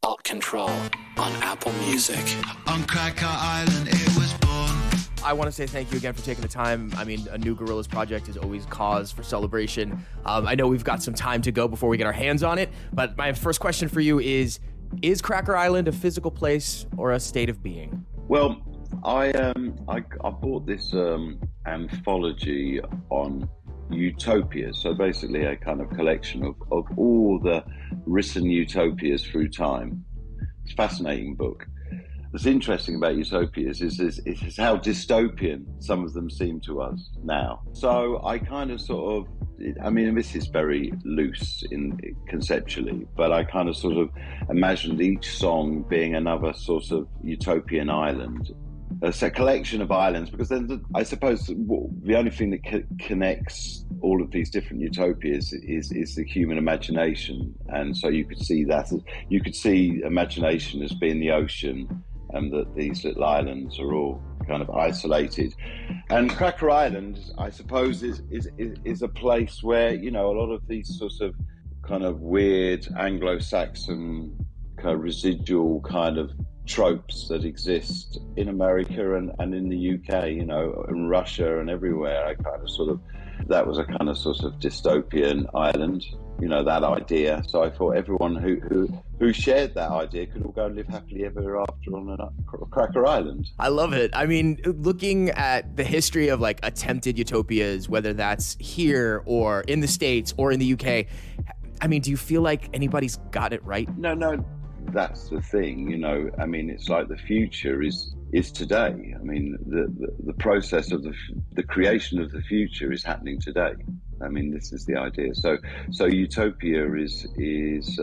Alt Control on Apple Music. On Cracker Island it was born. I want to say thank you again for taking the time. I mean, a new Gorillaz project is always cause for celebration. I know we've got some time to go before we get our hands on it, but my first question for you is Cracker Island a physical place or a state of being? Well, I bought this anthology on utopia, so basically a kind of collection of all the written utopias through time. It's a fascinating book. What's interesting about utopias is how dystopian some of them seem to us now. So I kind of sort of, I mean, this is very loose conceptually, but I kind of sort of imagined each song being another sort of utopian island. It's a collection of islands, because then I suppose the only thing that connects all of these different utopias is the human imagination. And so you could see imagination as being the ocean, and that these little islands are all kind of isolated. And Cracker Island, I suppose, is a place where, you know, a lot of these sorts of kind of weird Anglo-Saxon kind of residual kind of tropes that exist in America and in the UK, you know, in Russia and everywhere. I kind of sort of, that was a kind of sort of dystopian island, you know, that idea. So I thought everyone who shared that idea could all go and live happily ever after on a Cracker Island. I love it. I mean, looking at the history of like attempted utopias, whether that's here or in the States or in the UK, I mean, do you feel like anybody's got it right? No. That's the thing, you know. I mean, it's like the future is today. I mean, the process of the creation of the future is happening today. I mean, this is the idea. So utopia is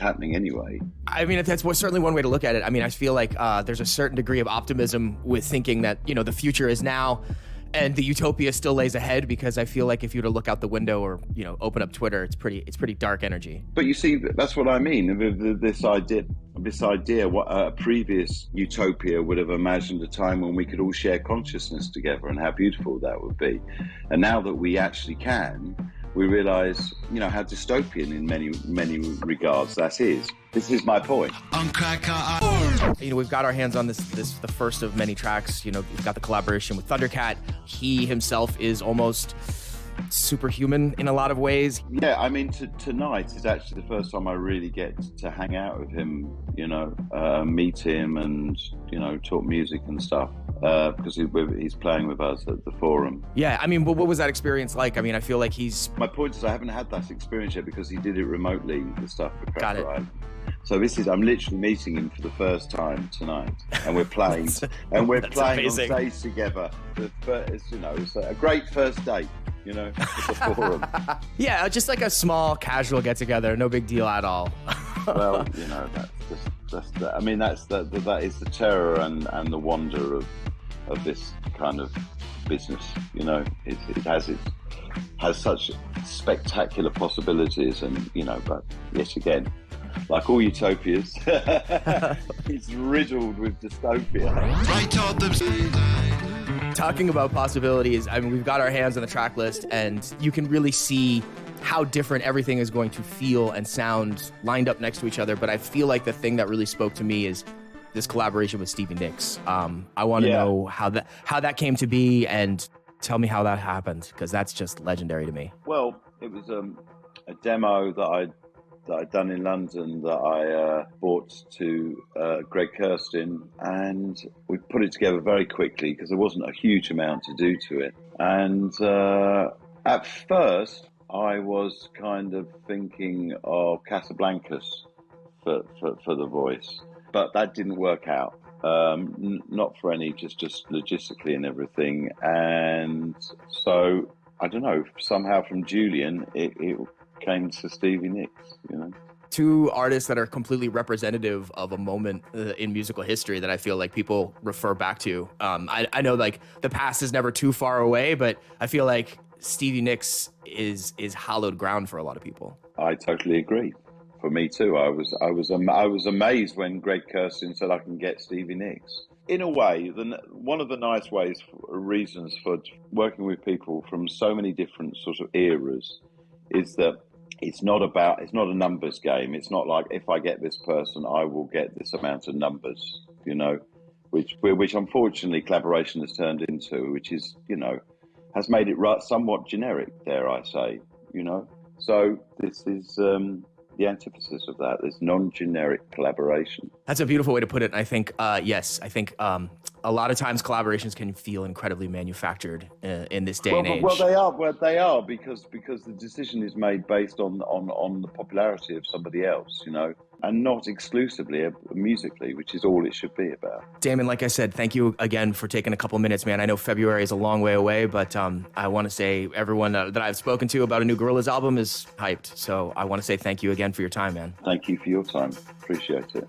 happening anyway. I mean, that's certainly one way to look at it. I mean, I feel like there's a certain degree of optimism with thinking that, you know, the future is now and the utopia still lays ahead, because I feel like if you were to look out the window or, you know, open up Twitter, it's pretty dark energy. But you see, that's what I mean. This idea, what a previous utopia would have imagined a time when we could all share consciousness together and how beautiful that would be. And now that we actually can, we realize, you know, how dystopian in many regards that is. This is my point. On Cracker Island. You know, we've got our hands on this the first of many tracks. You know, we've got the collaboration with Thundercat. He himself is almost superhuman in a lot of ways. Yeah, I mean, tonight is actually the first time I really get to hang out with him, you know, meet him and, you know, talk music and stuff, because he's playing with us at the Forum. Yeah, I mean, what was that experience like? I mean, I feel like My point is I haven't had that experience yet because he did it remotely, the stuff for Cracker Island. So I'm literally meeting him for the first time tonight, and we're playing, playing on stage together. It's, you know, it's a great first date, you know, at the Forum. Yeah, just like a small casual get together, no big deal at all. Well, you know, that is the terror and the wonder of this kind of business. You know, it has such spectacular possibilities, and, you know, but yet again, like all utopias, it's riddled with dystopia. I told them someday. Talking about possibilities, I mean, we've got our hands on the track list, and you can really see how different everything is going to feel and sound lined up next to each other. But I feel like the thing that really spoke to me is this collaboration with Stevie Nicks. I want to know how that came to be, and tell me how that happened, because that's just legendary to me. Well, it was a demo that I'd done in London that I brought to Greg Kurstin, and we put it together very quickly because there wasn't a huge amount to do to it. And at first, I was kind of thinking of Casablancas for the voice, but that didn't work out. Not for any, just logistically and everything. And so, I don't know, somehow from Julian, it came to Stevie Nicks, you know. Two artists that are completely representative of a moment in musical history that I feel like people refer back to. I know, like, the past is never too far away, but I feel like Stevie Nicks is hallowed ground for a lot of people. I totally agree. For me too. I was amazed when Greg Kurstin said I can get Stevie Nicks. In a way, one of the nice reasons for working with people from so many different sort of eras is that it's not a numbers game. It's not like if I get this person, I will get this amount of numbers, which unfortunately collaboration has turned into, which is, has made it somewhat generic, dare I say, So this is the antithesis of that. There's non-generic collaboration. That's a beautiful way to put it. And I think, yes, I think a lot of times collaborations can feel incredibly manufactured in this day and age. Well, they are because the decision is made based on the popularity of somebody else, and not exclusively musically, which is all it should be about. Damon, like I said, thank you again for taking a couple minutes, man. I know February is a long way away, but I want to say everyone that I've spoken to about a new Gorillaz album is hyped. So I want to say thank you again for your time, man. Thank you for your time. Appreciate it.